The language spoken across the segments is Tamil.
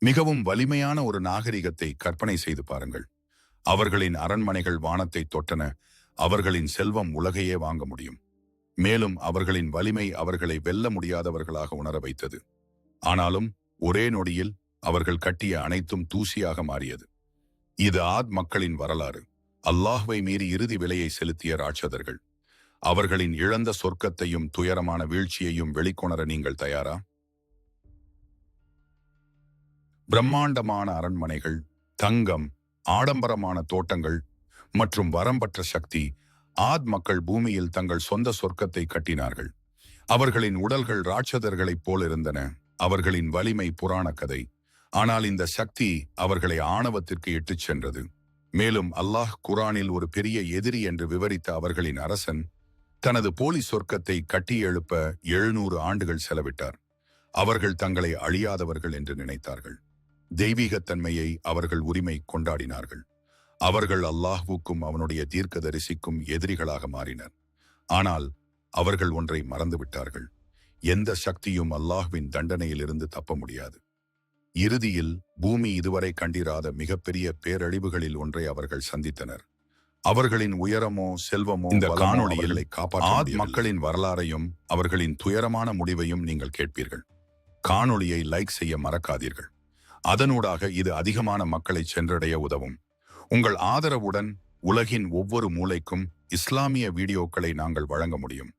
மிகவும் வலிமையான ஒரு நாகரிகத்தை கற்பனை செய்து பாருங்கள். அவர்களின் அரண்மனைகள் வானத்தை தொட்டன. அவர்களின் செல்வம் உலகையே வாங்க முடியும். மேலும் அவர்களின் வலிமை அவர்களை வெல்ல முடியாதவர்களாக உணர வைத்தது. ஆனாலும் ஒரே நொடியில் அவர்கள் கட்டிய அனைத்தும் தூசியாக மாறியது. இது ஆத் மக்களின் வரலாறு. அல்லாஹ்வை மீறி இறுதி விலையை செலுத்திய ராட்சதர்கள். அவர்களின் இழந்த சொர்க்கத்தையும் துயரமான வீழ்ச்சியையும் வெளிக்கொணர நீங்கள் தயாரா? பிரம்மாண்டமான அரண்மனைகள், தங்கம், ஆடம்பரமான தோட்டங்கள் மற்றும் வரம்பற்ற சக்தி. ஆத் மக்கள் பூமியில் தங்கள் சொந்த சொர்க்கத்தை கட்டினார்கள். அவர்களின் உடல்கள் ராட்சதர்களைப் போலிருந்தன. அவர்களின் வலிமை புராண கதை. ஆனால் இந்த சக்தி அவர்களை ஆணவத்திற்கு இட்டுச் சென்றது. மேலும் அல்லாஹ் குரானில் ஒரு பெரிய எதிரி என்று விவரித்த அவர்களின் அரசன் தனது போலி சொர்க்கத்தை கட்டி எழுப்ப 700 ஆண்டுகள் செலவிட்டார். அவர்கள் தங்களை அழியாதவர்கள் என்று நினைத்தார்கள். தெய்வீகத்தன்மையை அவர்கள் உரிமை கொண்டாடினார்கள். அவர்கள் அல்லாஹ்வுக்கும் அவனுடைய தீர்க்கதரிசிக்கும் எதிரிகளாக மாறினர். ஆனால் அவர்கள் ஒன்றை மறந்துவிட்டார்கள். எந்த சக்தியும் அல்லாஹ்வின் தண்டனையிலிருந்து தப்ப முடியாது. இறுதியில் பூமி இதுவரை கண்டிராத மிகப்பெரிய பேரழிவுகளில் ஒன்றை அவர்கள் சந்தித்தனர். அவர்களின் உயரமோ செல்வமோ இந்த காணொளிகளை காப்பாற்ற மக்களின் வரலாறையும் அவர்களின் துயரமான முடிவையும் நீங்கள் கேட்பீர்கள். காணொளியை லைக் செய்ய மறக்காதீர்கள். அதனூடாக இது அதிகமான மக்களை சென்றடைய உதவும். உங்கள் ஆதரவுடன் உலகின் ஒவ்வொரு மூலைக்கும் இஸ்லாமிய வீடியோக்களை நாங்கள் வழங்க முடியும்.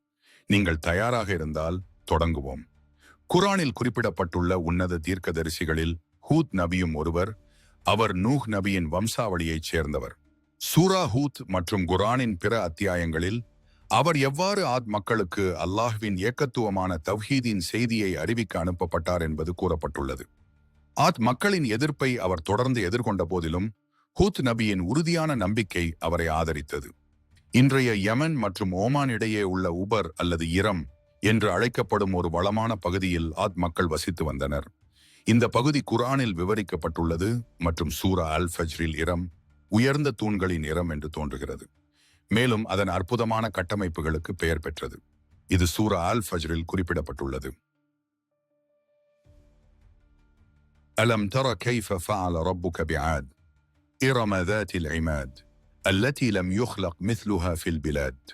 நீங்கள் தயாராக இருந்தால் தொடங்குவோம். குரானில் குறிப்பிடப்பட்டுள்ள உன்னத தீர்க்கதரிசிகளில் ஹூத் நபியும் ஒருவர். அவர் நூஹ் நபியின் வம்சாவளியைச் சேர்ந்தவர். சூரா ஹூத் மற்றும் குரானின் பிற அத்தியாயங்களில் அவர் எவ்வாறு ஆத் மக்களுக்கு அல்லாஹ்வின் ஏகத்துவமான தவ்ஹீதின் செய்தியை அறிவிக்க அனுப்பப்பட்டார் என்பது கூறப்பட்டுள்ளது. ஆத் மக்களின் எதிர்ப்பை அவர் தொடர்ந்து எதிர்கொண்ட போதிலும் ஹூத் நபியின் உறுதியான நம்பிக்கை அவரை ஆதரித்தது. இன்றைய யமன் மற்றும் ஓமான் இடையே உள்ள உபர் அல்லது இரம் என்று அழைக்கப்படும் ஒரு வளமான பகுதியில் ஆத் மக்கள் வசித்து வந்தனர். இந்த பகுதி குரானில் விவரிக்கப்பட்டுள்ளது மற்றும் சூரா அல் ஃபஜ்ரில் இரம் உயர்ந்த தூண்களின் இரம் என்று தோன்றுகிறது. மேலும் அதன் அற்புதமான கட்டமைப்புகளுக்கு பெயர் பெற்றது. இது சூரா அல் ஃபஜ்ரில் குறிப்பிடப்பட்டுள்ளது. அலம் தர கைஃப ஃபஅல ரப்புக பிஆத் இர்ம ذاتில் இமாத் அல்லதி லம் யுக்லக் மிஸ்லுஹா ஃபில் பிலாத்.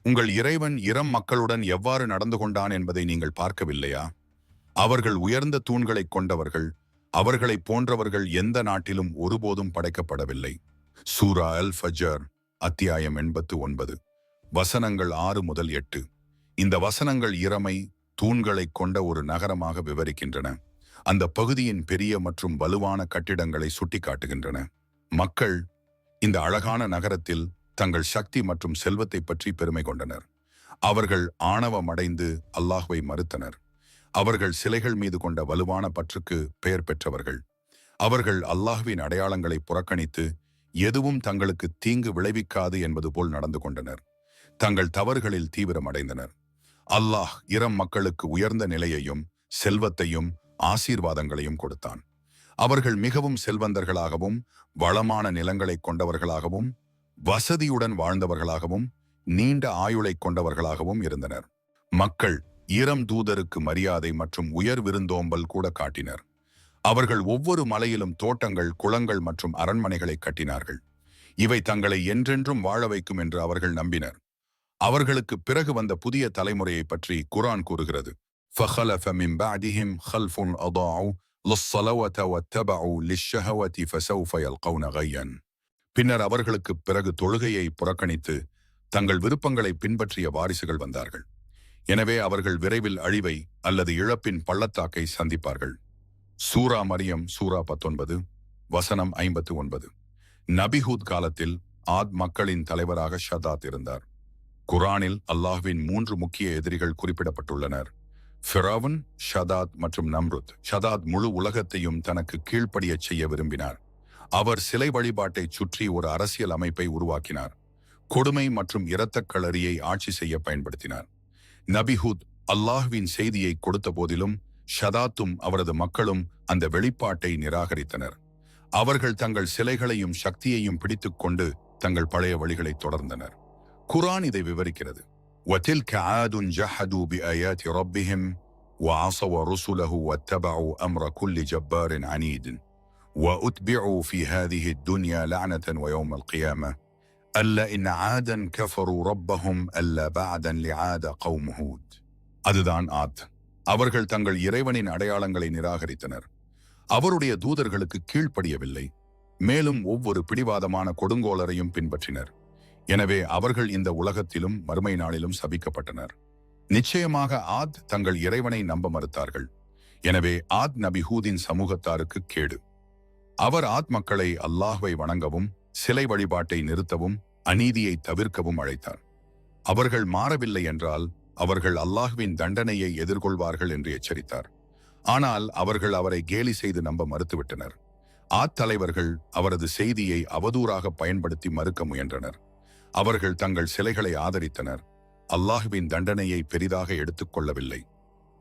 உங்கள் இறைவன் இரம் மக்களுடன் எவ்வாறு நடந்து கொண்டான் என்பதை நீங்கள் பார்க்கவில்லையா? அவர்கள் உயர்ந்த தூண்களைக் கொண்டவர்கள். அவர்களைப் போன்றவர்கள் எந்த நாட்டிலும் ஒருபோதும் படைக்கப்படவில்லை. சூரா அல் ஃபஜர் அத்தியாயம் 89 வசனங்கள் 6 முதல் 8. இந்த வசனங்கள் இரமை தூண்களைக் கொண்ட ஒரு நகரமாக விவரிக்கின்றன. அந்த பகுதியின் பெரிய மற்றும் வலுவான கட்டிடங்களை சுட்டிக்காட்டுகின்றன. மக்கள் இந்த அழகான நகரத்தில் தங்கள் சக்தி மற்றும் செல்வத்தை பற்றி பெருமை கொண்டனர். அவர்கள் ஆணவமடைந்து அல்லாஹ்வை மறுத்தனர். அவர்கள் சிலைகள் மீது கொண்ட வலுவான பற்றுக்கு பெயர் பெற்றவர்கள். அவர்கள் அல்லாஹ்வின் அடையாளங்களை புறக்கணித்து எதுவும் தங்களுக்கு தீங்கு விளைவிக்காது என்பது போல் நடந்து கொண்டனர். தங்கள் தவறுகளில் தீவிரமடைந்தனர். அல்லாஹ் இரம் மக்களுக்கு உயர்ந்த நிலையையும் செல்வத்தையும் ஆசீர்வாதங்களையும் கொடுத்தான். அவர்கள் மிகவும் செல்வந்தர்களாகவும் வளமான நிலங்களை கொண்டவர்களாகவும் வசதியுடன் வாழ்ந்தவர்களாகவும் நீண்ட ஆயுளை கொண்டவர்களாகவும் இருந்தனர். மக்கள் இரம் தூதருக்கு மரியாதை மற்றும் உயர் விருந்தோம்பல் கூட காட்டினர். அவர்கள் ஒவ்வொரு மலையிலும் தோட்டங்கள், குளங்கள் மற்றும் அரண்மனைகளை கட்டினார்கள். இவை தங்களை என்றென்றும் வாழ வைக்கும் என்று அவர்கள் நம்பினர். அவர்களுக்கு பிறகு வந்த புதிய தலைமுறையை பற்றி குரான் கூறுகிறது. فَخَلَفَ مِنْ بَعْدِهِمْ خَلْفٌ أَضَاعُوا لِلصَّلَوَةِ وَاتَّبَعُوا لِلشَّهَوَةِ فَسَوْفَ يَلْقَوْنَ غَيًّا. பின்னர் அவர்களுக்கு பிறகு தொழுகையை புறக்கணித்து தங்கள் விருப்பங்களை பின்பற்றிய வாரிசுகள் வந்தார்கள். எனவே அவர்கள் விரைவில் அழிவை அல்லது இழப்பின் பள்ளத்தாக்கை சந்திப்பார்கள். சூரா மரியம் சூரா 19 வசனம் 59. நபிஹூத் காலத்தில் ஆத் மக்களின் தலைவராக ஷதாத் இருந்தார். குரானில் அல்லாஹ்வின் 3 முக்கிய எதிரிகள் குறிப்பிடப்பட்டுள்ளனர். ஃபிரௌன், ஷதாத் மற்றும் நம்ருத். ஷதாத் முழு உலகத்தையும் தனக்கு கீழ்ப்படியச் செய்ய விரும்பினார். அவர் சிலை வழிபாட்டைச் சுற்றி ஒரு அரசியல் அமைப்பை உருவாக்கினார். கொடுமை மற்றும் இரத்தக்களரியை ஆட்சி செய்ய பயன்படுத்தினார். நபிஹூத் அல்லாஹ்வின் செய்தியை கொடுத்த போதிலும் ஷதாத்தும் அவரது மக்களும் அந்த வெளிப்பாட்டை நிராகரித்தனர். அவர்கள் தங்கள் சிலைகளையும் சக்தியையும் பிடித்துக் கொண்டு தங்கள் பழைய வழிகளை தொடர்ந்தனர். குரான் இதை விவரிக்கிறது. وَتِلْكَ عَادٌ جَحَدُوا بِآيَاتِ رَبِّهِمْ وعصوا رسله واتبعوا أمر كل جبار عنيد وأتبعوا في هذه الدنيا لعنة ويوم القيامة ألا إن عادا كفروا ربهم ألا بعدا لعاد قوم هود. அதுதான் ஆத். அவர்கள் தங்கள் இறைவனின் அடையாளங்களை நிராகரித்தனர். அவருடைய தூதர்களுக்கு கீழ்ப்படியவில்லை. மேலும் ஒவ்வொரு பிடிவாதமான கொடுங்கோலரையும் பின்பற்றினர். எனவே அவர்கள் இந்த உலகத்திலும் மறுமை நாளிலும் சபிக்கப்பட்டனர். நிச்சயமாக ஆத் தங்கள் இறைவனை நம்ப மறுத்தார்கள். எனவே ஆத் நபி ஹூதின் சமூகத்தாருக்கு கேடு. அவர் ஆத் மக்களை அல்லாஹ்வை வணங்கவும் சிலை வழிபாட்டை நிறுத்தவும் அநீதியை தவிர்க்கவும் அழைத்தார். அவர்கள் மாறவில்லை என்றால் அவர்கள் அல்லாஹ்வின் தண்டனையை எதிர்கொள்வார்கள் என்று எச்சரித்தார். ஆனால் அவர்கள் அவரை கேலி செய்து நம்ப மறுத்துவிட்டனர். ஆத் தலைவர்கள் அவரது செய்தியை அவதூறாக பயன்படுத்தி மறுக்க முயன்றனர். அவர்கள் தங்கள் சிலைகளை ஆதரித்தனர். அல்லாஹ்வின் தண்டனையை பெரிதாக எடுத்துக்கொள்ளவில்லை.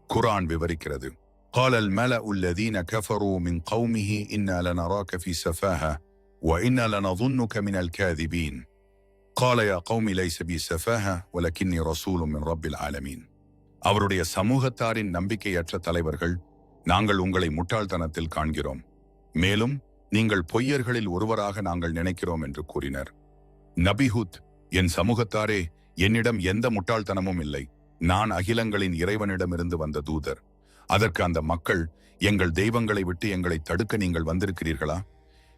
குர்ஆன் விவரிக்கிறது. قال الملأ الذين كفروا من قومه إنا لنراك في سفاهة وإنا لنظنك من الكاذبين قال يا قوم ليس بي سفاهة ولكني رسول من رب العالمين. அவருடைய சமூகத்தாரின் நம்பிக்கையற்ற தலைவர்கள், நாங்கள் உங்களை முட்டாள்தனத்தில் காண்கிறோம், மேலும் நீங்கள் பொய்யர்களில் ஒருவராக நாங்கள் நினைக்கிறோம் என்று கூறினர். நபி ஹூத், என் சமூகத்தாரே, என்னிடம் எந்த முட்டாள்தனமும் இல்லை. நான் அகிலங்களின் இறைவனிடமிருந்து வந்த தூதர். அதற்கு அந்த மக்கள், எங்கள் தெய்வங்களை விட்டு எங்களை தடுக்க நீங்கள் வந்திருக்கிறீர்களா?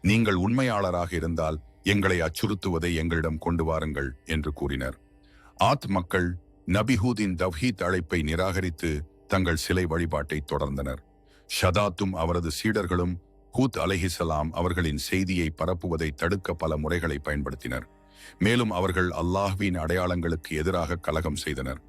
நீங்கள் உண்மையாளராக இருந்தால் எங்களை அச்சுறுத்துவதை எங்களிடம் கொண்டு வாருங்கள் என்று கூறினர். ஆத் மக்கள் நபிஹூதின் தவ்ஹீத் அழைப்பை நிராகரித்து தங்கள் சிலை வழிபாட்டை தொடர்ந்தனர். ஷதாத்தும் அவரது சீடர்களும் ஹூத் அலைஹிஸ்ஸலாம் அவர்களின் செய்தியை பரப்புவதை தடுக்க பல முறைகளை பயன்படுத்தினர். மேலும் அவர்கள் அல்லாஹ்வின் அடையாளங்களுக்கு எதிராக கலகம் செய்தனர்.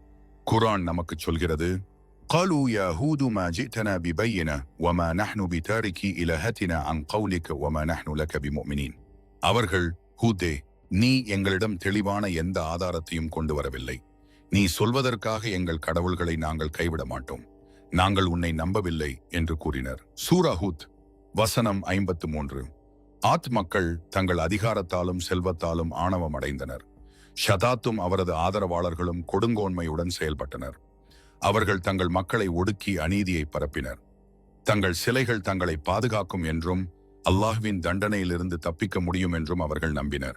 குர்ஆன் நமக்கு சொல்கிறது, قالوا يا هود ما جئتنا ببينة وما نحن بتاركي إلهتنا عن قولك وما نحن لك بمؤمنين. அவர்கள், ஹூதே, நீ எங்களிடம் தெளிவான எந்த ஆதாரத்தையும் கொண்டு வரவில்லை. நீ சொல்வதற்காக எங்கள் கடவுள்களை நாங்கள் கைவிட மாட்டோம். நாங்கள் உன்னை நம்பவில்லை என்று கூறினர். சூரா ஹூத் வசனம் 53. ஆத் மக்கள் தங்கள் அதிகாரத்தாலும் செல்வத்தாலும் ஆணவம் அடைந்தனர். ஷதாத்தும் அவரது ஆதரவாளர்களும் கொடுங்கோன்மையுடன் செயல்பட்டனர். அவர்கள் தங்கள் மக்களை ஒடுக்கி அநீதியை பரப்பினர். தங்கள் சிலைகள் தங்களை பாதுகாக்கும் என்றும் அல்லாஹ்வின் தண்டனையிலிருந்து தப்பிக்க முடியும் என்றும் அவர்கள் நம்பினர்.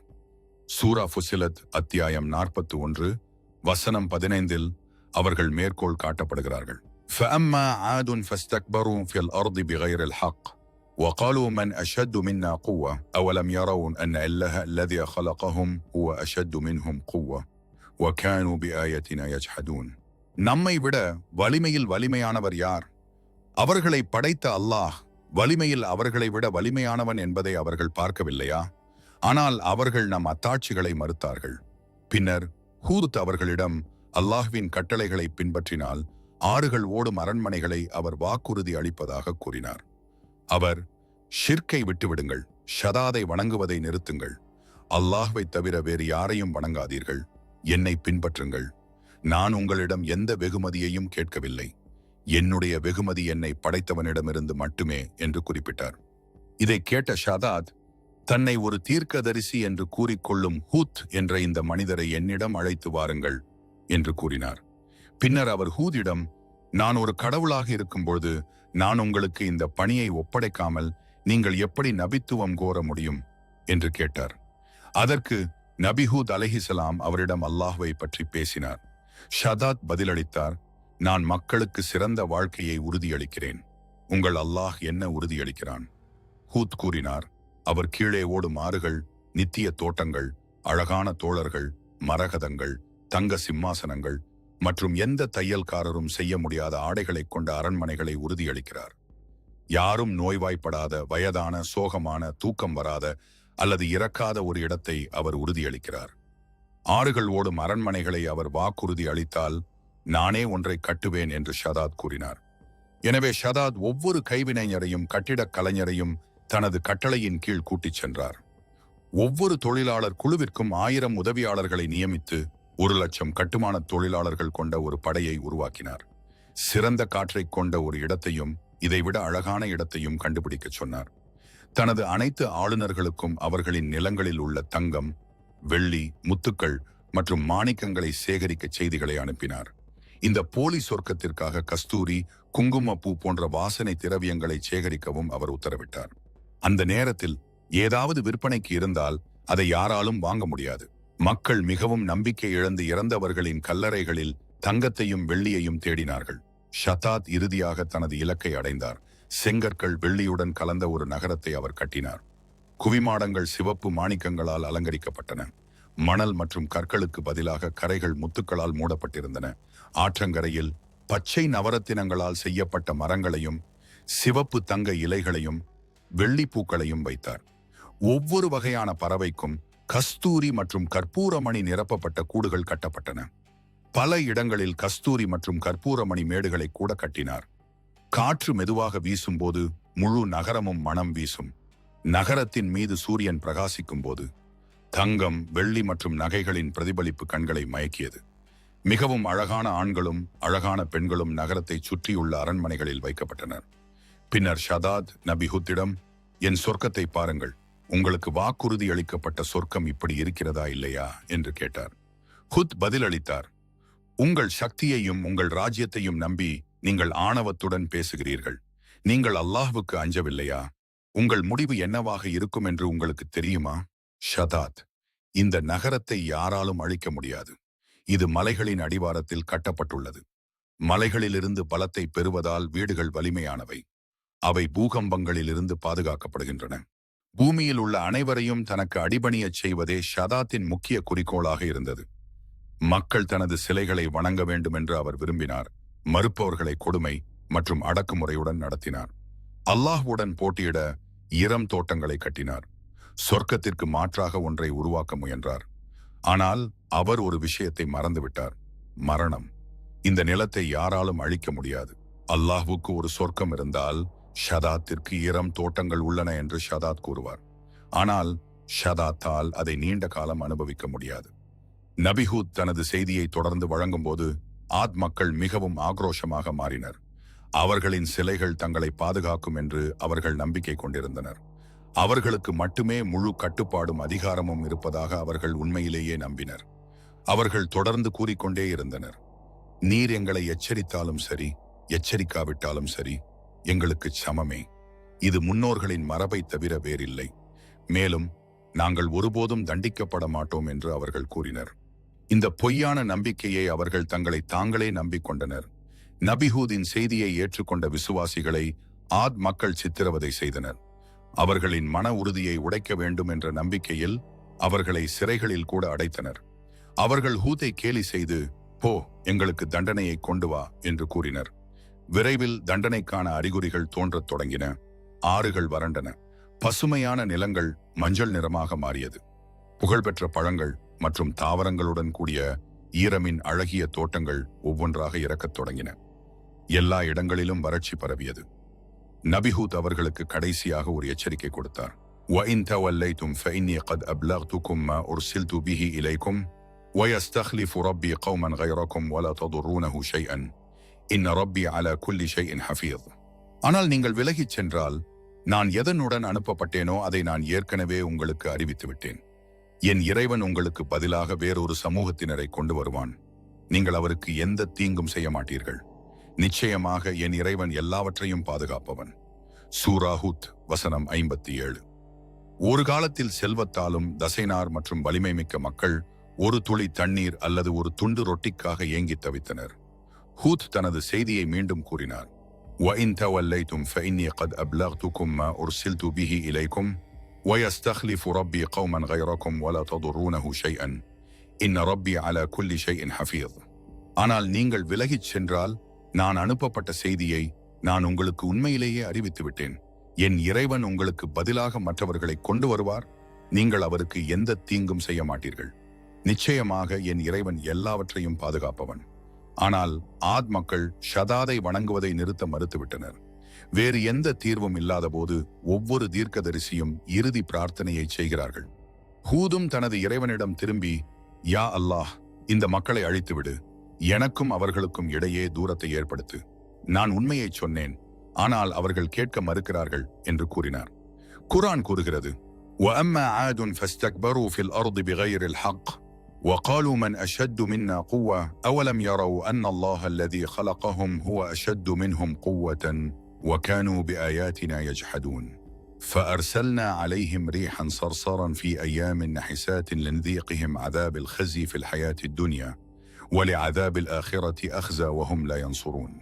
சூரா ஃபுசிலத் அத்தியாயம் 41 வசனம் 15 அவர்கள் மேற்கோள் காட்டப்படுகிறார்கள். فَأَمَّا عَادٌ فَاسْتَكْبَرُوا فِي الْأَرْضِ بِغَيْرِ الْحَقِّ وَقَالُوا مَنْ أَشَدُّ مِنَّا قُوَّةً أَوَلَمْ يَرَوْا أَنَّ اللَّهَ الَّذِي خَلَقَهُمْ هُوَ أَشَدُّ مِنْهُمْ قُوَّةً وَكَانُوا بِآيَاتِنَا يَجْحَدُونَ. நம்மை விட வலிமையில் வலிமையானவர் யார்? அவர்களை படைத்த அல்லாஹ் வலிமையில் அவர்களை விட வலிமையானவன் என்பதை அவர்கள் பார்க்கவில்லையா? ஆனால் அவர்கள் நம் அத்தாட்சிகளை மறுத்தார்கள். பின்னர் ஹூத் அவர்களிடம், அல்லாஹ்வின் கட்டளைகளை பின்பற்றினால் ஆறுகள் ஓடும் அரண்மனைகளை அவர் வாக்குறுதி அளிப்பதாக கூறினார். அவர், ஷிர்க்கை விட்டுவிடுங்கள், ஷதாதை வணங்குவதை நிறுத்துங்கள், அல்லாஹ்வை தவிர வேறு யாரையும் வணங்காதீர்கள், என்னை பின்பற்றுங்கள். நான் உங்களிடம் எந்த வெகுமதியையும் கேட்கவில்லை. என்னுடைய வெகுமதி என்னை படைத்தவனிடமிருந்து மட்டுமே என்று குறிப்பிட்டார். இதை கேட்ட ஷதாத், தன்னை ஒரு தீர்க்கதரிசி என்று கூறிக்கொள்ளும் ஹூத் என்ற இந்த மனிதரை என்னிடம் அழைத்து வாருங்கள் என்று கூறினார். பின்னர் அவர் ஹூதிடம், நான் ஒரு கடவுளாக இருக்கும்பொழுது நான் உங்களுக்கு இந்த பணியை ஒப்படைக்காமல் நீங்கள் எப்படி நபித்துவம் கோர முடியும் என்று கேட்டார். அதற்கு நபி ஹூத் அலைஹிஸ்ஸலாம் அவரிடம் அல்லாஹ்வை பற்றி பேசினார். ஷதாத் பதிலளித்தார், நான் மக்களுக்கு சிறந்த வாழ்க்கையை உறுதியளிக்கிறேன். உங்கள் அல்லாஹ் என்ன உறுதியளிக்கிறான்? ஹூத் கூறினார், அவர் கீழே ஓடும் ஆறுகள், நித்திய தோட்டங்கள், அழகான தோழர்கள், மரகதங்கள், தங்க சிம்மாசனங்கள் மற்றும் எந்த தையல்காரரும் செய்ய முடியாத ஆடைகளைக் கொண்ட அரண்மனைகளை உறுதியளிக்கிறார். யாரும் நோய்வாய்ப்படாத, வயதான, சோகமான, தூக்கம் வராத அல்லது இறக்காத ஒரு இடத்தை அவர் உறுதியளிக்கிறார். ஆறுகள் ஓடும் அரண்மனைகளை அவர் வாக்குறுதி அளித்தால் நானே ஒன்றை கட்டுவேன் என்று ஷதாத் கூறினார். எனவே ஷதாத் ஒவ்வொரு கைவினைஞரையும் கட்டிடக் கலைஞரையும் தனது கட்டளையின் கீழ் கூட்டிச் சென்றார். ஒவ்வொரு தொழிலாளர் குழுவிற்கும் 1000 உதவியாளர்களை நியமித்து 1,00,000 கட்டுமான தொழிலாளர்கள் கொண்ட ஒரு படையை உருவாக்கினார். சிறந்த காற்றைக் கொண்ட ஒரு இடத்தையும் இதைவிட அழகான இடத்தையும் கண்டுபிடிக்கச் சொன்னார். தனது அனைத்து ஆளுநர்களுக்கும் அவர்களின் நிலங்களில் உள்ள தங்கம், வெள்ளி, முத்துக்கள் மற்றும் மாணிக்கங்களை சேகரிக்க செய்திகளை அனுப்பினார். இந்த போலி சொர்க்கத்திற்காக கஸ்தூரி, குங்குமப்பூ போன்ற வாசனை திரவியங்களை சேகரிக்கவும் அவர் உத்தரவிட்டார். அந்த நேரத்தில் ஏதாவது விற்பனைக்கு இருந்தால் அதை யாராலும் வாங்க முடியாது. மக்கள் மிகவும் நம்பிக்கை இழந்து இறந்தவர்களின் கல்லறைகளில் தங்கத்தையும் வெள்ளியையும் தேடினார்கள். ஷதாத் இறுதியாக தனது இலக்கை அடைந்தார். செங்கற்கள் வெள்ளியுடன் கலந்த ஒரு நகரத்தை அவர் கட்டினார். குவிமாடங்கள் சிவப்பு மாணிக்கங்களால் அலங்கரிக்கப்பட்டன. மணல் மற்றும் கற்களுக்கு பதிலாக கரைகள் முத்துக்களால் மூடப்பட்டிருந்தன. ஆற்றங்கரையில் பச்சை நவரத்தினங்களால் செய்யப்பட்ட மரங்களையும் சிவப்பு தங்க இலைகளையும் வெள்ளிப்பூக்களையும் வைத்தார். ஒவ்வொரு வகையான பறவைக்கும் கஸ்தூரி மற்றும் கற்பூரமணி நிரப்பப்பட்ட கூடுகள் கட்டப்பட்டன. பல இடங்களில் கஸ்தூரி மற்றும் கற்பூரமணி மேடுகளை கூட கட்டினார். காற்று மெதுவாக வீசும்போது முழு நகரமும் மனம் வீசும். நகரத்தின் மீது சூரியன் பிரகாசிக்கும் போது தங்கம், வெள்ளி மற்றும் நகைகளின் பிரதிபலிப்பு கண்களை மயக்கியது. மிகவும் அழகான ஆண்களும் அழகான பெண்களும் நகரத்தை சுற்றியுள்ள அரண்மனைகளில் வைக்கப்பட்டனர். பின்னர் ஷதாத் நபி ஹுத்திடம், என் சொர்க்கத்தை பாருங்கள், உங்களுக்கு வாக்குறுதி அளிக்கப்பட்ட சொர்க்கம் இப்படி இருக்கிறதா இல்லையா என்று கேட்டார். ஹுத் பதிலளித்தார், உங்கள் சக்தியையும் உங்கள் ராஜ்யத்தையும் நம்பி நீங்கள் ஆணவத்துடன் பேசுகிறீர்கள். நீங்கள் அல்லாஹ்வுக்கு அஞ்சவில்லையா? உங்கள் முடிவு என்னவாக இருக்கும் என்று உங்களுக்கு தெரியுமா? ஷதாத், இந்த நகரத்தை யாராலும் அழிக்க முடியாது. இது மலைகளின் அடிவாரத்தில் கட்டப்பட்டுள்ளது. மலைகளிலிருந்து பலத்தை பெறுவதால் வீடுகள் வலிமையானவை. அவை பூகம்பங்களிலிருந்து பாதுகாக்கப்படுகின்றன. பூமியில் உள்ள அனைவரையும் தனக்கு அடிபணியச் செய்வதே ஷதாத்தின் முக்கிய குறிக்கோளாக இருந்தது. மக்கள் தனது சிலைகளை வணங்க வேண்டும் என்று அவர் விரும்பினார். மறுப்பவர்களை கொடுமை மற்றும் அடக்குமுறையுடன் நடத்தினார். அல்லாஹ்வுடன் போட்டியிட இரம் தோட்டங்களை கட்டினார். சொர்க்கத்திற்கு மாற்றாக ஒன்றை உருவாக்க முயன்றார். ஆனால் அவர் ஒரு விஷயத்தை மறந்துவிட்டார், மரணம். இந்த நிலத்தை யாராலும் அழிக்க முடியாது. அல்லாஹ்வுக்கு ஒரு சொர்க்கம் இருந்தால் ஷதாத்திற்கு இரம் தோட்டங்கள் உள்ளன என்று ஷதாத் கூறுவார். ஆனால் ஷதாத்தால் அதை நீண்ட காலம் அனுபவிக்க முடியாது. நபிஹூத் தனது செய்தியை தொடர்ந்து வழங்கும்போது ஆத் மக்கள் மிகவும் ஆக்ரோஷமாக மாறினர். அவர்களின் சிலைகள் தங்களை பாதுகாக்கும் என்று அவர்கள் நம்பிக்கை கொண்டிருந்தனர். அவர்களுக்கு மட்டுமே முழு கட்டுப்பாடும் அதிகாரமும் இருப்பதாக அவர்கள் உண்மையிலேயே நம்பினர். அவர்கள் தொடர்ந்து கூறிக்கொண்டே இருந்தனர், நீர் எங்களை எச்சரித்தாலும் சரி, எச்சரிக்காவிட்டாலும் சரி, எங்களுக்கு சமமே. இது முன்னோர்களின் மரபை தவிர வேறில்லை. மேலும் நாங்கள் ஒருபோதும் தண்டிக்கப்பட மாட்டோம் என்று அவர்கள் கூறினர். இந்த பொய்யான நம்பிக்கையை அவர்கள் தங்களை தாங்களே நம்பிக்கொண்டனர். நபிஹூதின் செய்தியை ஏற்றுக்கொண்ட விசுவாசிகளை ஆத் மக்கள் சித்திரவதை செய்தனர். அவர்களின் மன உறுதியை உடைக்க வேண்டும் என்ற நம்பிக்கையில் அவர்களை சிறைகளில் கூட அடைத்தனர். அவர்கள் ஹூத்தை கேலி செய்து, போ, எங்களுக்கு தண்டனையை கொண்டு வா என்று கூறினர். விரைவில் தண்டனைக்கான அறிகுறிகள் தோன்றத் தொடங்கின. ஆறுகள் வறண்டன. பசுமையான நிலங்கள் மஞ்சள் நிறமாக மாறியது. புகழ்பெற்ற பழங்கள் மற்றும் தாவரங்களுடன் கூடிய ஈரமின் அழகிய தோட்டங்கள் ஒவ்வொன்றாக இறக்கத் தொடங்கின. எல்லா இடங்களிலும் வறட்சி பரவியது. நபிஹூத் அவர்களுக்கு கடைசியாக ஒரு எச்சரிக்கை கொடுத்தார். وَإِن تَوَلَّيْتُمْ فَإِنِّي قَدْ أَبْلَغْتُكُمْ مَا أُرْسِلْتُ بِهِ إِلَيْكُمْ وَيَسْتَخْلِفُ رَبِّي قَوْمًا غَيْرَكُمْ وَلَا تَضُرُّونَهُ شَيْئًا إِنَّ رَبِّي عَلَى كُلِّ شَيْءٍ حَفِيظٌ. ஆனால் நீங்கள் விலகிச் சென்றால் நான் எதனுடன் அனுப்பப்பட்டேனோ அதை நான் ஏற்கனவே உங்களுக்கு அறிவித்து விட்டேன். என் இறைவன் உங்களுக்கு பதிலாக வேறொரு சமூகத்தினரை கொண்டு வருவான். நீங்கள் அவருக்கு எந்த தீங்கும் செய்ய மாட்டீர்கள். நிச்சயமாக என் இறைவன் எல்லாவற்றையும் பாதுகாப்பவன். சூரா ஹூத் வசனம் 57. ஒரு காலத்தில் செல்வத்தாலும் தசைனார் மற்றும் வலிமை மிக்க மக்கள் ஒரு துளி தண்ணீர் அல்லது ஒரு துண்டு ரொட்டிக்காக ஏங்கி தவித்தனர். ஹூத் தனது செய்தியை மீண்டும் கூறினார். وَإِن تَوَلَّيْتُمْ فَإِنِّي قَدْ أَبْلَغْتُكُمْ مَا أُرْسِلْتُ بِهِ إِلَيْكُمْ وَيَسْتَخْلِفُ رَبِّي قَوْمًا غَيْرَكُمْ وَلَا تَضُرُّونَهُ شَيْئًا إِنَّ رَبِّي عَلَى كُلِّ شَيْءٍ حَفِيظٌ. ஆனால் நீங்கள் விலகிச் சென்றால் நான் அனுப்பப்பட்ட செய்தியை நான் உங்களுக்கு உண்மையிலேயே அறிவித்து விட்டேன். என் இறைவன் உங்களுக்கு பதிலாக மற்றவர்களை கொண்டு வருவார். நீங்கள் அவருக்கு எந்த தீங்கும் செய்ய மாட்டீர்கள். நிச்சயமாக என் இறைவன் எல்லாவற்றையும் பாதுகாப்பவன். ஆனால் ஆத் மக்கள் ஷதாதை வணங்குவதை நிறுத்த மறுத்துவிட்டனர். வேறு எந்த தீர்வும் இல்லாத போது ஒவ்வொரு தீர்க்கதரிசியும் இறுதி பிரார்த்தனையை செய்கிறார்கள். ஹூதும் தனது இறைவனிடம் திரும்பி, யா அல்லாஹ், இந்த மக்களை அழித்துவிடு. எனக்கும் அவர்களுக்கும் இடையே தூரத்தை ஏற்படுத்து. நான் உண்மையை சொன்னேன், ஆனால் அவர்கள் கேட்க மறுக்கிறார்கள் என்று கூறினார். குர்ஆன் கூறுகிறது, وَأَمَّا عَادٌ فَاسْتَكْبَرُوا فِي الْأَرْضِ بِغَيْرِ الْحَقِّ وقالوا من أشد منا قوة أولم يروا أن الله الذي خلقهم هو أشد منهم قوة وكانوا بآياتنا يجحدون فأرسلنا عليهم ريحا صرصرا في أيام نحسات لنذيقهم عذاب الخزي في الحياة الدنيا ولعذاب الآخرة أخزى وهم لا ينصرون.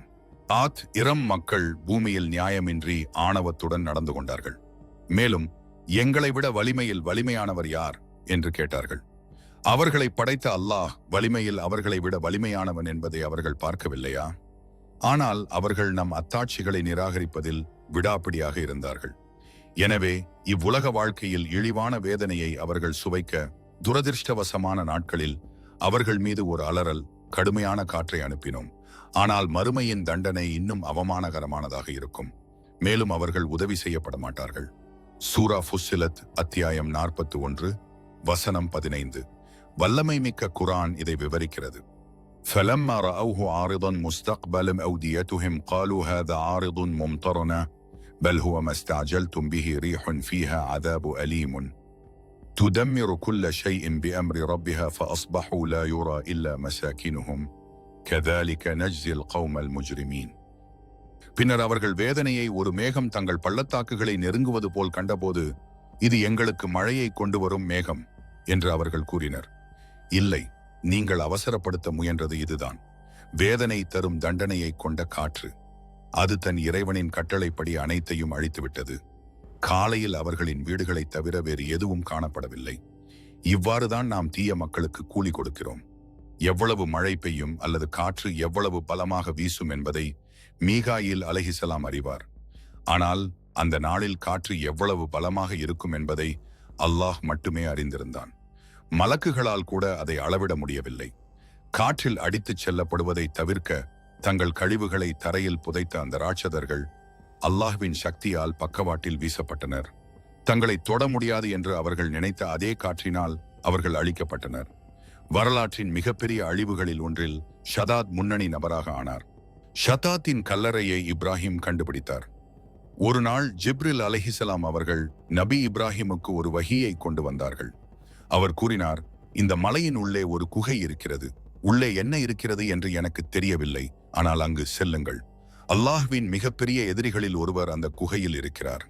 ஆத் இரம் மக்கள் பூமியில் நியாயமின்றி ஆணவத்துடன் நடந்து கொண்டார்கள். மேலும் எங்களை விட வலிமையில் வலிமையானவர் யார் என்று கேட்டார்கள். அவர்களை படைத்த அல்லாஹ் வலிமையில் அவர்களை விட வலிமையானவன் என்பதை அவர்கள் பார்க்கவில்லையா? ஆனால் அவர்கள் நம் அத்தாட்சிகளை நிராகரிப்பதில் விடாப்பிடியாக இருந்தார்கள். எனவே இவ்வுலக வாழ்க்கையில் இழிவான வேதனையை அவர்கள் சுவைக்க துரதிர்ஷ்டவசமான நாட்களில் அவர்கள் மீது ஒரு அலறல் கடுமையான காற்றை அனுப்பினோம். ஆனால் மறுமையின் தண்டனை இன்னும் அவமானகரமானதாக இருக்கும். மேலும் அவர்கள் உதவி செய்யப்பட மாட்டார்கள். சூரா ஃபுஸ்ஸிலத் அத்தியாயம் 41 வசனம் 15. வல்லமை மிக்க குர்ஆன் இதை விவரிக்கிறது. فَلَمَّا رَأَوْهُ عَارِضًا مُسْتَقْبَلَ أَوْدِيَتِهِمْ قَالُوا هَذَا عَارِضٌ مُمْطَرُنَا بَلْ هُوَ مَا اسْتَعْجَلْتُمْ بِهِ رِيحٌ فِيهَا عَذَابٌ أَلِيمٌ تُدَمِّرُ كُلَّ شَيْءٍ بِأَمْرِ رَبِّهَا فَأَصْبَحُوا لَا يُرَى إِلَّا مَسَاكِنُهُمْ كَذَلِكَ نَجْزِي الْقَوْمَ الْمُجْرِمِينَ. பின்னர் அவர்கள் வேதனையை ஒரு மேகம் தங்கள் பள்ளத்தாக்குகளை நெருங்குவது போல் கண்டபோது, இது எங்களுக்கு மழையை கொண்டு வரும் மேகம் என்று அவர்கள் கூறினர். இல்லை, நீங்கள் அவசரப்படுத்த முயன்றது இதுதான். வேதனை தரும் தண்டனையை கொண்ட காற்று. அது தன் இறைவனின் கட்டளைப்படி அனைத்தையும் அழித்துவிட்டது. காலையில் அவர்களின் வீடுகளை தவிர வேறு எதுவும் காணப்படவில்லை. இவ்வாறுதான் நாம் தீய மக்களுக்கு கூலி கொடுக்கிறோம். எவ்வளவு மழை பெய்யும் அல்லது காற்று எவ்வளவு பலமாக வீசும் என்பதை மீகாயில் அலைஹிஸ்ஸலாம் அறிவார். ஆனால் அந்த நாளில் காற்று எவ்வளவு பலமாக இருக்கும் என்பதை அல்லாஹ் மட்டுமே அறிந்திருந்தான். மலக்குகளால் கூட அதை அளவிட முடியவில்லை. காற்றில் அடித்துச் செல்லப்படுவதை தவிர்க்க தங்கள் கழிவுகளை தரையில் புதைத்த அந்த ராட்சதர்கள் அல்லாஹ்வின் சக்தியால் பக்கவாட்டில் வீசப்பட்டனர். தங்களை தொட முடியாது என்று அவர்கள் நினைத்த அதே காற்றினால் அவர்கள் அழிக்கப்பட்டனர். வரலாற்றின் மிகப்பெரிய அழிவுகளில் ஒன்றில் ஷதாத் முன்னணி நபராக ஆனார். ஷதாத்தின் கல்லறையை இப்ராஹிம் கண்டுபிடித்தார். ஒரு நாள் ஜிப்ரில் அலைஹிஸ்ஸலாம் அவர்கள் நபி இப்ராஹிமுக்கு ஒரு வஹியை கொண்டு வந்தார்கள். அவர் கூறினார், இந்த மலையின் உள்ளே ஒரு குகை இருக்கிறது. உள்ளே என்ன இருக்கிறது என்று எனக்கு தெரியவில்லை, ஆனால் அங்கு செல்லுங்கள். அல்லாஹ்வின் மிகப்பெரிய எதிரிகளில் ஒருவர் அந்த குகையில் இருக்கிறார்.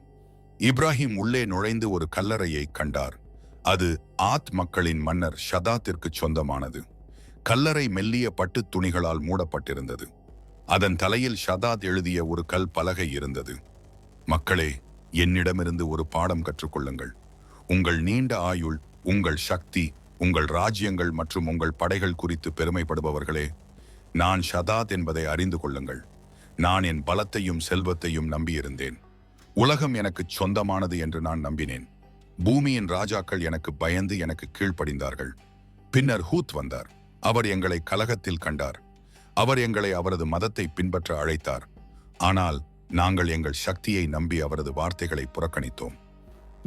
இப்ராஹிம் உள்ளே நுழைந்து ஒரு கல்லறையை கண்டார். அது ஆத் மக்களின் மன்னர் ஷதாத்திற்கு சொந்தமானது. கல்லறை மெல்லிய பட்டு துணிகளால் மூடப்பட்டிருந்தது. அதன் தலையில் ஷதாத் எழுதிய ஒரு கல் பலகை இருந்தது. மக்களே, என்னிடமிருந்து ஒரு பாடம் கற்றுக்கொள்ளுங்கள். உங்கள் நீண்ட ஆயுள், உங்கள் சக்தி, உங்கள் ராஜ்யங்கள் மற்றும் உங்கள் படைகள் குறித்து பெருமைப்படுபவர்களே, நான் ஷதாத் என்பதை அறிந்து கொள்ளுங்கள். நான் என் பலத்தையும் செல்வத்தையும் நம்பியிருந்தேன். உலகம் எனக்கு சொந்தமானது என்று நான் நம்பினேன். பூமியின் ராஜாக்கள் எனக்கு பயந்து எனக்கு கீழ்ப்படிந்தார்கள். பின்னர் ஹூத் வந்தார். அவர் எங்களை கலகத்தில் கண்டார். அவர் எங்களை அவரது மதத்தை பின்பற்ற அழைத்தார். ஆனால் நாங்கள் எங்கள் சக்தியை நம்பி அவரது வார்த்தைகளை புறக்கணித்தோம்.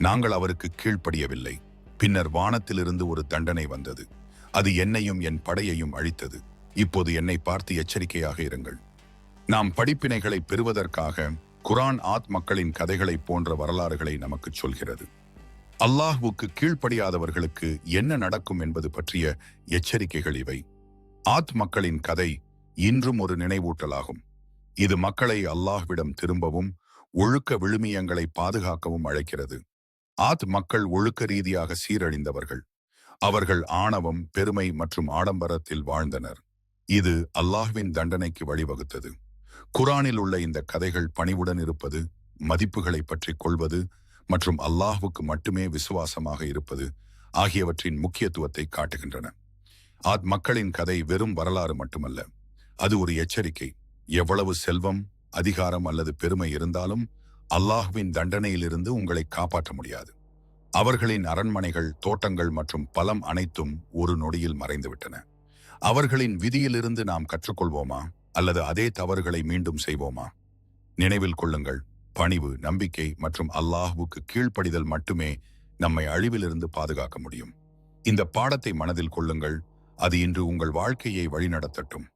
நாங்கள் அவருக்கு கீழ்ப்படியவில்லை. பின்னர் வானத்திலிருந்து ஒரு தண்டனை வந்தது. அது என்னையும் என் படையையும் அழித்தது. இப்போது என்னை பார்த்து எச்சரிக்கையாக இருங்கள். நாம் படிப்பினைகளை பெறுவதற்காக குர்ஆன் ஆத் மக்களின் கதைகளை போன்ற வரலாறுகளை நமக்கு சொல்கிறது. அல்லாஹ்வுக்கு கீழ்ப்படியாதவர்களுக்கு என்ன நடக்கும் என்பது பற்றிய எச்சரிக்கைகள் இவை. ஆத் மக்களின் கதை இன்றும் ஒரு நினைவூட்டலாகும். இது மக்களை அல்லாஹ்விடம் திரும்பவும் ஒழுக்க விழுமியங்களை பாதுகாக்கவும் அழைக்கிறது. ஆத் மக்கள் ஒழுக்க ரீதியாக சீரழிந்தவர்கள். அவர்கள் ஆணவம், பெருமை மற்றும் ஆடம்பரத்தில் வாழ்ந்தனர். இது அல்லாஹ்வின் தண்டனைக்கு வழிவகுத்தது. குர்ஆனில் உள்ள இந்த கதைகள் பணிவுடன் இருப்பது, மதிப்புகளை பற்றி கொள்வது மற்றும் அல்லாஹ்வுக்கு மட்டுமே விசுவாசமாக இருப்பது ஆகியவற்றின் முக்கியத்துவத்தை காட்டுகின்றன. ஆத் மக்களின் கதை வெறும் வரலாறு மட்டுமல்ல, அது ஒரு எச்சரிக்கை. எவ்வளவு செல்வம், அதிகாரம் அல்லது பெருமை இருந்தாலும் அல்லாஹ்வின் தண்டனையிலிருந்து உங்களை காப்பாற்ற முடியாது. அவர்களின் அரண்மனைகள், தோட்டங்கள் மற்றும் பலம் அனைத்தும் ஒரு நொடியில் மறைந்துவிட்டன. அவர்களின் விதியிலிருந்து நாம் கற்றுக்கொள்வோமா அல்லது அதே தவறுகளை மீண்டும் செய்வோமா? நினைவில் கொள்ளுங்கள், பணிவு, நம்பிக்கை மற்றும் அல்லாஹ்வுக்கு கீழ்ப்படிதல் மட்டுமே நம்மை அழிவிலிருந்து பாதுகாக்க முடியும். இந்த பாடத்தை மனதில் கொள்ளுங்கள். அது இன்று உங்கள் வாழ்க்கையை வழிநடத்தட்டும்.